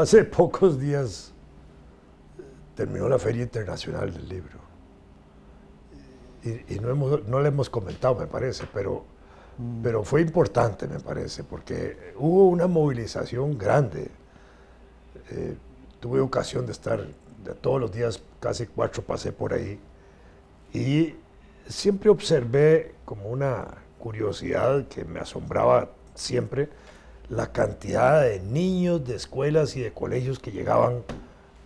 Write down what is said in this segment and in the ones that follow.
Hace pocos días terminó la Feria Internacional del Libro. Y no le hemos comentado, me parece, pero fue importante, me parece, porque hubo una movilización grande. Tuve ocasión de estar de todos los días, casi 4 pasé por ahí, y siempre observé como una curiosidad que me asombraba siempre, la cantidad de niños de escuelas y de colegios que llegaban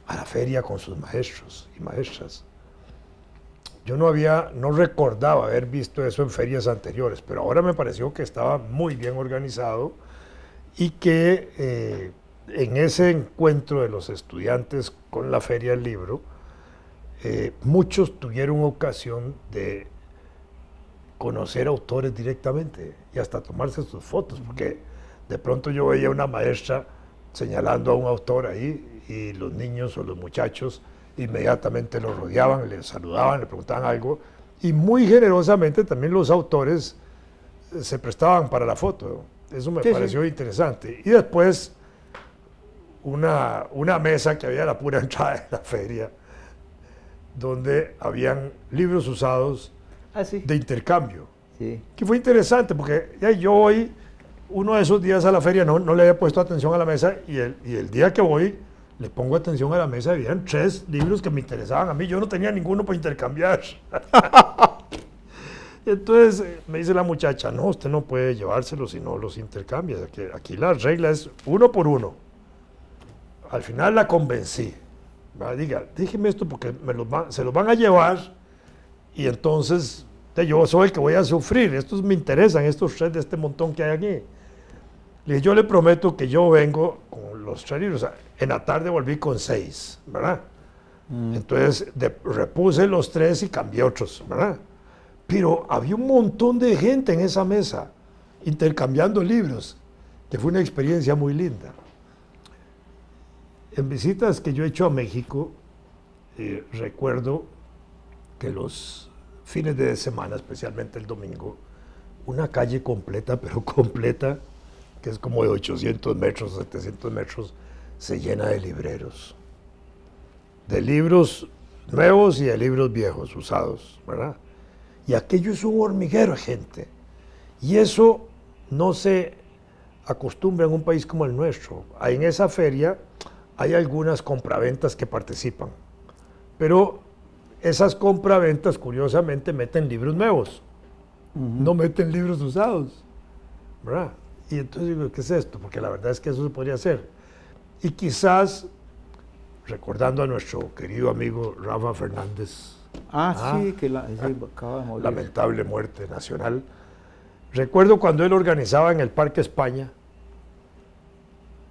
a la feria con sus maestros y maestras. Yo no recordaba haber visto eso en ferias anteriores, pero ahora me pareció que estaba muy bien organizado y que en ese encuentro de los estudiantes con la Feria del Libro, muchos tuvieron ocasión de conocer autores directamente y hasta tomarse sus fotos, porque de pronto yo veía a una maestra señalando a un autor ahí y los niños o los muchachos inmediatamente lo rodeaban, le saludaban, le preguntaban algo, y muy generosamente también los autores se prestaban para la foto. Eso me pareció interesante. Y después una mesa que había a la pura entrada de la feria, donde habían libros usados de intercambio, que fue interesante, porque yo hoy, uno de esos días a la feria, no le había puesto atención a la mesa, y el día que voy, le pongo atención a la mesa, habían 3 libros que me interesaban a mí, yo no tenía ninguno para intercambiar. Entonces me dice la muchacha, no, usted no puede llevárselos si no los intercambia, aquí la regla es 1 por 1. Al final la convencí, diga, déjeme esto porque se los van a llevar, y entonces yo soy el que voy a sufrir, estos me interesan, estos 3 de este montón que hay aquí. Le dije, yo le prometo que yo vengo con los 3 libros. En la tarde volví con 6, ¿verdad? Entonces repuse los 3 y cambié otros, ¿verdad? Pero había un montón de gente en esa mesa intercambiando libros, que fue una experiencia muy linda. En visitas que yo he hecho a México, recuerdo que los fines de semana, especialmente el domingo, una calle completa, pero completa, que es como de 800 metros, 700 metros, se llena de libreros. De libros nuevos y de libros viejos, usados, ¿verdad? Y aquello es un hormiguero de gente. Y eso no se acostumbra en un país como el nuestro. En esa feria hay algunas compraventas que participan, pero esas compraventas, curiosamente, meten libros nuevos, no meten libros usados, ¿verdad? Y entonces digo, ¿qué es esto? Porque la verdad es que eso se podría hacer. Y quizás, recordando a nuestro querido amigo Rafa Fernández, sí, acaba de morir. Lamentable muerte nacional, recuerdo cuando él organizaba en el Parque España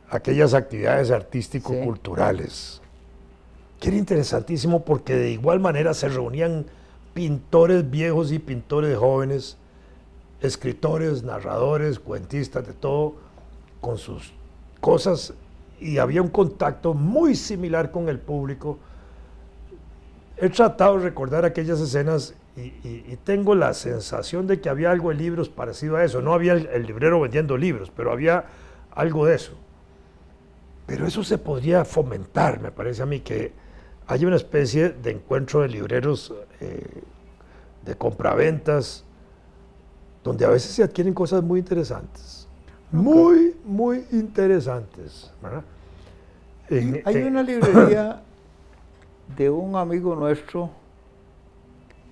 aquellas actividades artístico-culturales, que era interesantísimo porque de igual manera se reunían pintores viejos y pintores jóvenes, escritores, narradores, cuentistas, de todo, con sus cosas, y había un contacto muy similar con el público. He tratado de recordar aquellas escenas y tengo la sensación de que había algo de libros parecido a eso. No había el librero vendiendo libros, pero había algo de eso. Pero eso se podría fomentar, me parece a mí, que haya una especie de encuentro de libreros, de compraventas, donde a veces se adquieren cosas muy interesantes, muy interesantes, ¿verdad? Hay una librería de un amigo nuestro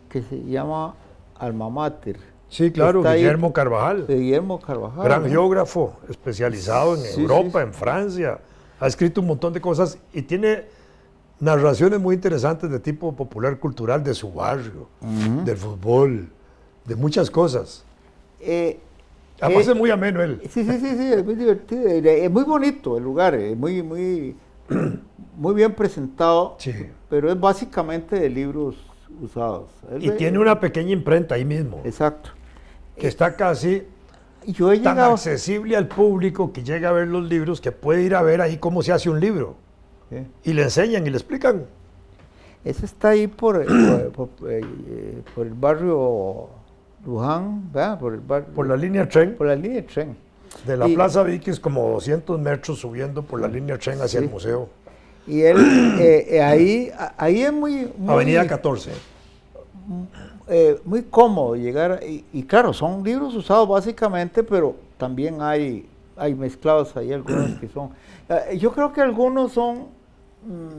que se llama Alma Mater. Sí, claro, Guillermo Carvajal. Guillermo Carvajal. Gran geógrafo, especializado en Europa, en Francia. Ha escrito un montón de cosas y tiene narraciones muy interesantes de tipo popular cultural, de su barrio, del fútbol, de muchas cosas. Además es muy ameno él. Sí, es muy divertido. Es muy bonito el lugar, es muy bien presentado, pero es básicamente de libros usados. Y tiene una pequeña imprenta ahí mismo. Exacto. Que está casi tan accesible al público que llega a ver los libros, que puede ir a ver ahí cómo se hace un libro. Y le enseñan y le explican. Eso está ahí por el barrio Luján, ¿verdad? Por la línea de tren. Por la línea de tren. De la Plaza Vicky es como 200 metros subiendo por la línea tren hacia el museo. Y él, ahí es muy... Avenida 14. Muy cómodo llegar, y claro, son libros usados básicamente, pero también hay mezclados ahí algunos que son... yo creo que algunos son...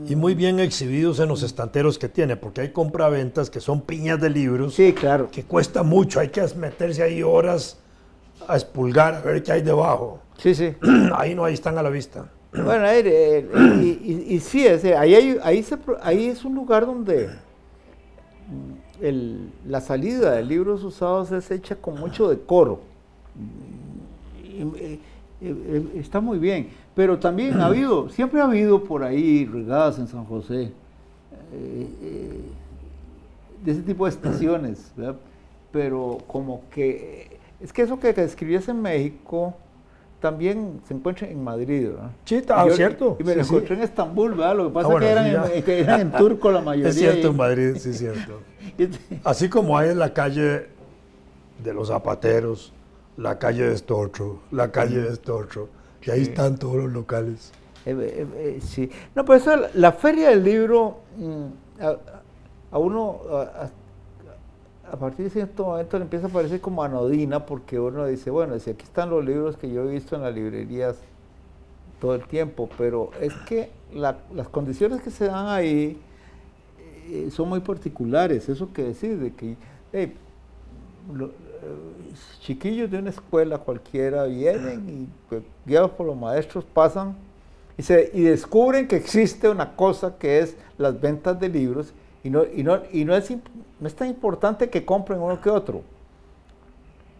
Y muy bien exhibidos en los estanteros que tiene, porque hay compraventas que son piñas de libros. Sí, claro. Que cuesta mucho, hay que meterse ahí horas a expulgar, a ver qué hay debajo. Sí, sí. Ahí están a la vista. Bueno, y sí, ahí es un lugar donde la salida de libros usados es hecha con mucho decoro. Está muy bien, pero también siempre ha habido por ahí regadas en San José, de ese tipo de estaciones, ¿verdad? Pero como que, es que eso que describías en México también se encuentra en Madrid, ¿verdad? Sí, cierto. Y me lo encontré en Estambul, ¿verdad? Lo que pasa es que eran en turco la mayoría. Es cierto, en Madrid, sí es cierto. Así como hay en la calle de los zapateros, la calle de esto otro, la calle de esto otro, que ahí están todos los locales. Sí. No, pues eso, la feria del libro, a uno, a partir de cierto momento le empieza a parecer como anodina, porque uno dice, bueno, si aquí están los libros que yo he visto en las librerías todo el tiempo, pero es que las condiciones que se dan ahí son muy particulares. Eso que decir, de que chiquillos de una escuela cualquiera vienen y pues, guiados por los maestros pasan y descubren que existe una cosa que es las ventas de libros y no es tan importante que compren uno que otro.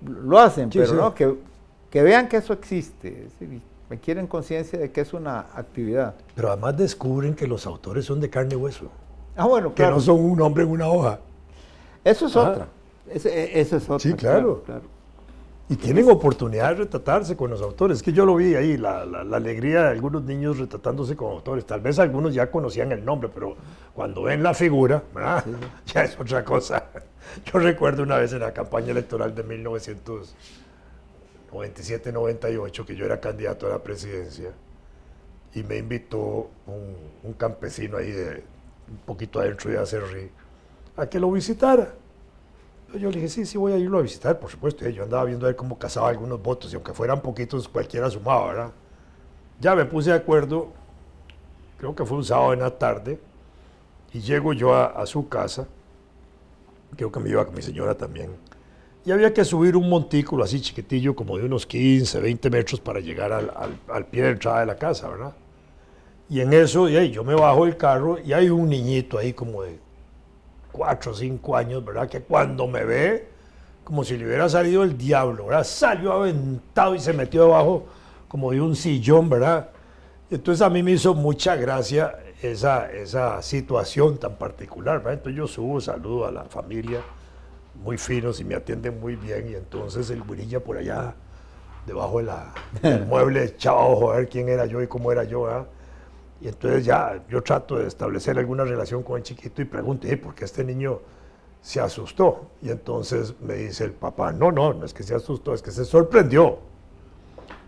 Lo hacen, sí, pero sí. No, que vean que eso existe, es decir, requieren conciencia de que es una actividad. Pero además descubren que los autores son de carne y hueso. Ah, bueno, claro. Que no son un hombre en una hoja. Eso es otra. Eso es otra. Sí, claro. Y tienen oportunidad de retratarse con los autores. Es que yo lo vi ahí, la alegría de algunos niños retratándose con autores. Tal vez algunos ya conocían el nombre, pero cuando ven la figura, sí. Ya es otra cosa. Yo recuerdo una vez en la campaña electoral de 1997-98 que yo era candidato a la presidencia y me invitó un campesino ahí un poquito adentro de Acerrí a que lo visitara. Yo le dije, sí, voy a irlo a visitar, por supuesto. Yo andaba viendo a ver cómo cazaba algunos votos, y aunque fueran poquitos, cualquiera sumaba, ¿verdad? Ya me puse de acuerdo, creo que fue un sábado en la tarde, y llego yo a su casa, creo que me iba con mi señora también, y había que subir un montículo así chiquitillo, como de unos 15, 20 metros, para llegar al pie de entrada de la casa, ¿verdad? Y en eso, yo me bajo del carro, y hay un niñito ahí como de 4 o 5 años, ¿verdad? Que cuando me ve, como si le hubiera salido el diablo, ¿verdad? Salió aventado y se metió debajo como de un sillón, ¿verdad? Entonces a mí me hizo mucha gracia esa situación tan particular, ¿verdad? Entonces yo subo, saludo a la familia, muy finos y me atienden muy bien, y entonces el güirilla por allá, debajo del mueble, echaba ojo a ver quién era yo y cómo era yo, ¿verdad? Y entonces ya yo trato de establecer alguna relación con el chiquito y pregunto, ¿por qué este niño se asustó? Y entonces me dice el papá, no es que se asustó, es que se sorprendió,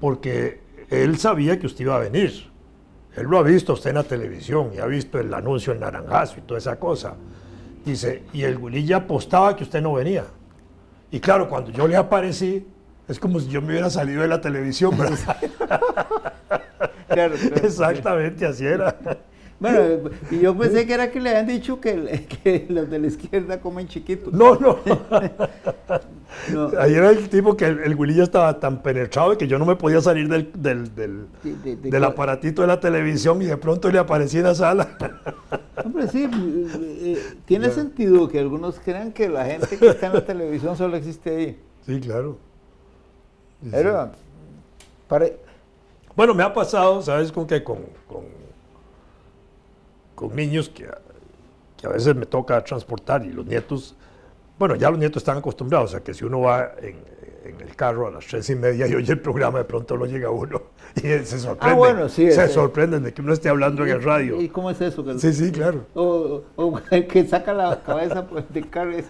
porque él sabía que usted iba a venir. Él lo ha visto usted en la televisión y ha visto el anuncio en Naranjazo y toda esa cosa. Dice, y el güililla apostaba que usted no venía. Y claro, cuando yo le aparecí, es como si yo me hubiera salido de la televisión, ¿verdad? Claro, exactamente, así era. Bueno, y yo pensé que era que le habían dicho que los de la izquierda comen chiquitos. No. Ahí era el tipo que el güililla estaba tan penetrado que yo no me podía salir del aparatito de la televisión, y de pronto le aparecí en la sala. Hombre, sí, tiene sentido que algunos crean que la gente que está en la televisión solo existe ahí. Sí, claro. Pero, bueno, me ha pasado, ¿sabes con qué? Con niños que a veces me toca transportar, y los nietos, bueno, ya los nietos están acostumbrados a que si uno va en el carro a las 3:30 y oye el programa, de pronto lo llega uno y se sorprende. Ah, bueno, sí. Se sorprenden de que uno esté hablando en el radio. ¿Y cómo es eso? Sí, claro. O que saca la cabeza del carro y dice,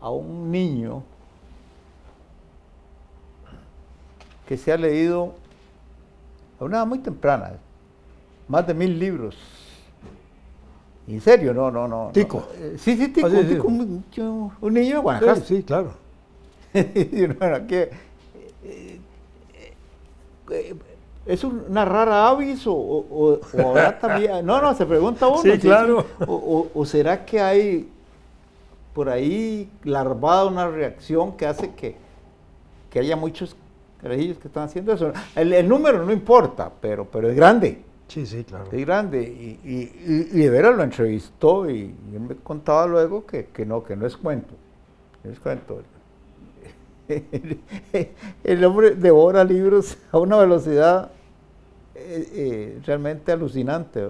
a un niño que se ha leído a una edad muy temprana, más de 1000 libros. En serio, no. Tico. Sí, Tico, Ah, sí, sí. Un niño de Guanacaste. Sí, claro. Y bueno, ¿es una rara avis o habrá también? No, se pregunta uno. Sí, claro. O será que hay por ahí larvada una reacción que hace que haya muchos carajillos que están haciendo eso? El número no importa, pero es grande. Sí, claro. Es grande. Y de veras lo entrevistó y él me contaba luego que no es cuento. No es cuento. El hombre devora libros a una velocidad realmente alucinante.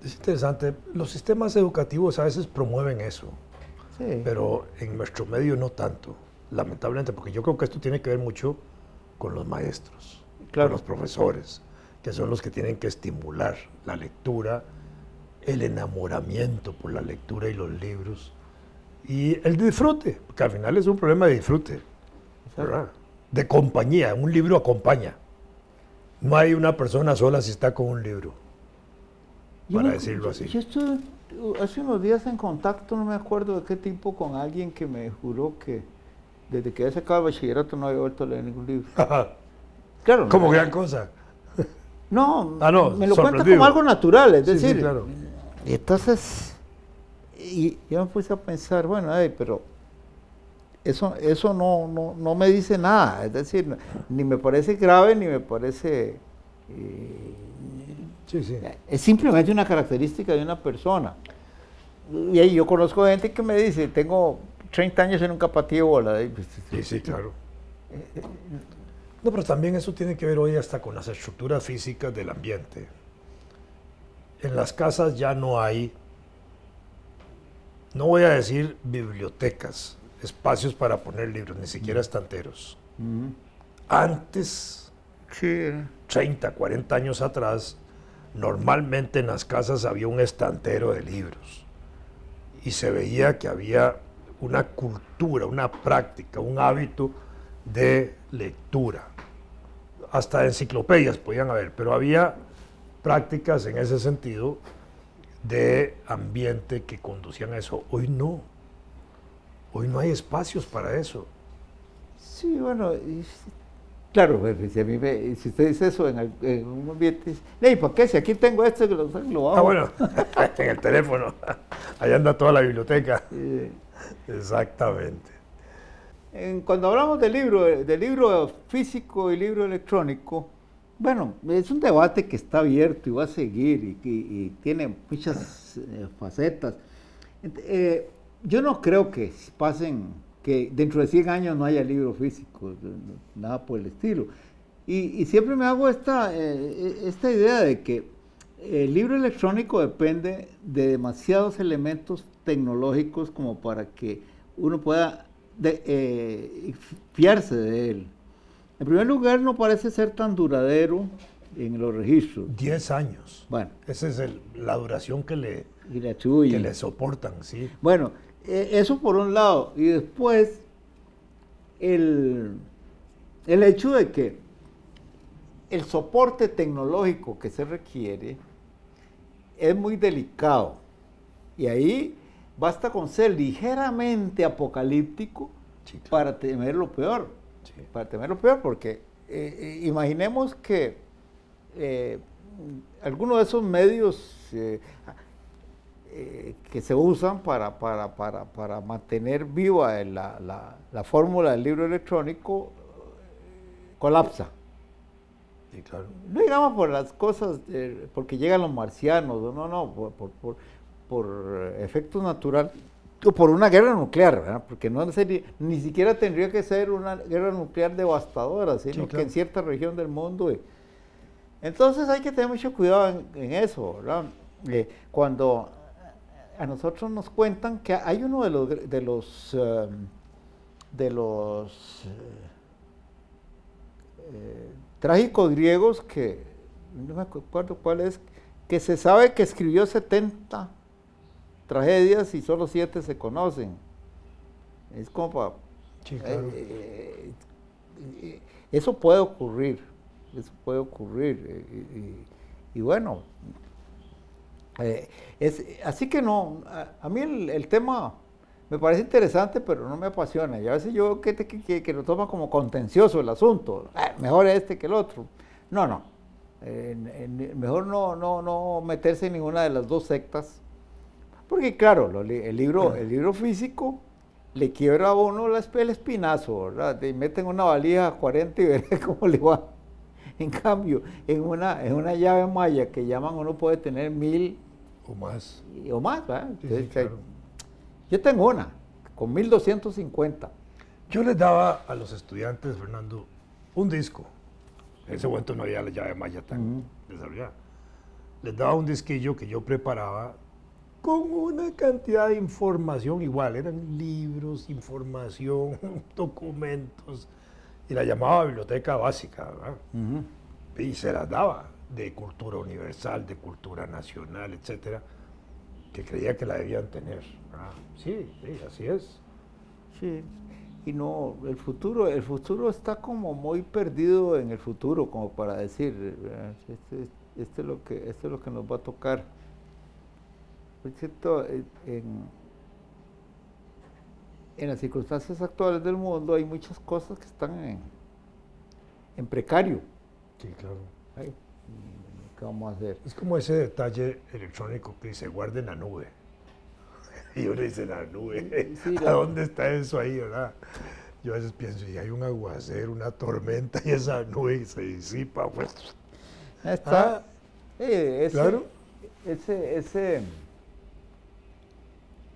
Es interesante. Los sistemas educativos a veces promueven eso, Sí. pero en nuestro medio no tanto, lamentablemente, porque yo creo que esto tiene que ver mucho con los maestros, Claro. con los profesores, que son los que tienen que estimular la lectura, el enamoramiento por la lectura y los libros, y el disfrute, porque al final es un problema de disfrute, ¿verdad? De compañía. Un libro acompaña. No hay una persona sola si está con un libro, para decirlo así. Yo estuve hace unos días en contacto, no me acuerdo de qué tipo, con alguien que me juró que desde que había sacado el bachillerato no había vuelto a leer ningún libro. Claro. Como gran cosa. No, me lo cuenta sorprendido. como algo natural, es Sí, decir. sí, claro. Y entonces, y yo me puse a pensar, bueno, pero eso no me dice nada, es decir, ni me parece grave, ni me parece... Sí. Es simplemente una característica de una persona. Y ahí yo conozco gente que me dice, tengo 30 años y nunca pateé bola. Sí, claro. No, pero también eso tiene que ver hoy hasta con las estructuras físicas del ambiente. En las casas ya no hay, no voy a decir bibliotecas, espacios para poner libros, ni siquiera estanteros. Antes, Sí. 30, 40 años atrás, normalmente en las casas había un estantero de libros y se veía que había una cultura, una práctica, un hábito de lectura. Hasta enciclopedias podían haber, pero había prácticas en ese sentido de ambiente que conducían a eso. Hoy no hay espacios para eso. Sí, bueno, claro, si usted dice eso en un ambiente, ¿y para qué? Si aquí tengo esto que lo hago. Ah, bueno, en el teléfono, allá anda toda la biblioteca. Eh, Exactamente. Cuando hablamos de libro físico y libro electrónico, bueno, es un debate que está abierto y va a seguir y tiene muchas facetas. Yo no creo que que dentro de 100 años no haya libro físico, nada por el estilo. Y siempre me hago esta idea de que el libro electrónico depende de demasiados elementos tecnológicos como para que uno pueda fiarse de él. En primer lugar, no parece ser tan duradero en los registros. 10 años. Bueno. Esa es la duración que le atribuyen. Que le soportan, sí. Bueno, eso por un lado. Y después, el hecho de que el soporte tecnológico que se requiere es muy delicado. Y ahí basta con ser ligeramente apocalíptico, sí, claro, para temer lo peor. Sí. Para temer lo peor, porque imaginemos que algunos de esos medios que se usan para mantener viva la fórmula del libro electrónico colapsa. Sí, claro. No digamos por las cosas, porque llegan los marcianos, no, por efectos naturales, o por una guerra nuclear, ¿verdad? Porque ni siquiera tendría que ser una guerra nuclear devastadora, sino sí, claro, que en cierta región del mundo. Entonces hay que tener mucho cuidado en eso, ¿verdad? Cuando a nosotros nos cuentan que hay uno de los trágicos griegos, que no me acuerdo cuál es, que se sabe que escribió 70 tragedias y solo 7 se conocen. Es como para... Sí, claro. Eso puede ocurrir, y bueno, así que no, a mí el tema me parece interesante, pero no me apasiona, y a veces yo que lo toma como contencioso el asunto, mejor este que el otro, no, mejor no meterse en ninguna de las dos sectas, porque claro, el libro físico le quiebra a uno el espinazo, ¿verdad? Te meten una valija 40 y veré cómo le va. En cambio, en una llave maya que llaman, uno puede tener 1000 o más, ¿verdad? Sí, Entonces, sí, claro. yo tengo una con 1250. Yo les daba a los estudiantes, Fernando, un disco. En ese momento no había la llave maya tan desarrollada. Les daba un disquillo que yo preparaba con una cantidad de información igual. Eran libros, información, documentos. Y la llamaba biblioteca básica, ¿verdad? Y se las daba de cultura universal, de cultura nacional, etcétera, que creía que la debían tener, ¿verdad? Sí, así es. Sí. Y no, el futuro está como muy perdido en el futuro, como para decir, este es lo que nos va a tocar. Por cierto, en las circunstancias actuales del mundo hay muchas cosas que están en precario. Sí, claro. Ay, ¿qué vamos a hacer? Es como ese detalle electrónico que dice guarda en la nube. Y uno dice, la nube, Sí, ¿a dónde está eso ahí, verdad? Yo a veces pienso, y hay un aguacero, una tormenta, y esa nube se disipa, pues. Está, claro.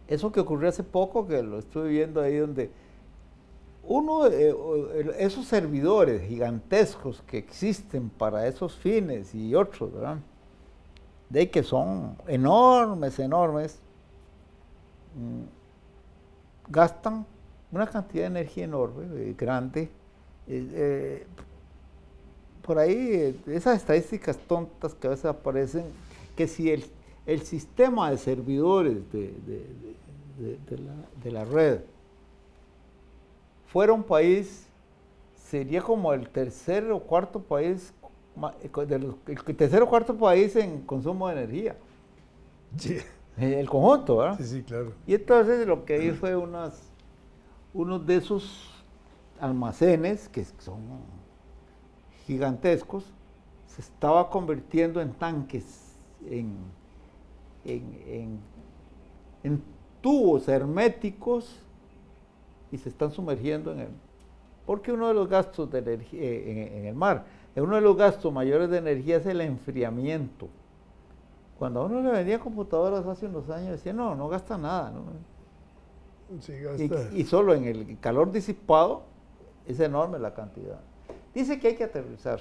Eso que ocurrió hace poco, que lo estuve viendo ahí, donde esos servidores gigantescos que existen para esos fines y otros, ¿verdad? De que son enormes, gastan una cantidad de energía enorme, grande. Por ahí, esas estadísticas tontas que a veces aparecen, que si el sistema de servidores de la red fuera un país, sería como el tercer o cuarto país, el tercer o cuarto país en consumo de energía. Sí. El conjunto, ¿verdad? Sí, claro. Y entonces lo que hay fue unos de esos almacenes que son gigantescos, se estaba convirtiendo en tanques, en tubos herméticos, y se están sumergiendo porque uno de los gastos de energía en el mar, uno de los gastos mayores de energía es el enfriamiento. Cuando a uno le vendía computadoras hace unos años, decía, no gasta nada, ¿no? Sí, gasta. Y solo en el calor disipado es enorme la cantidad. Dice que hay que aterrizar.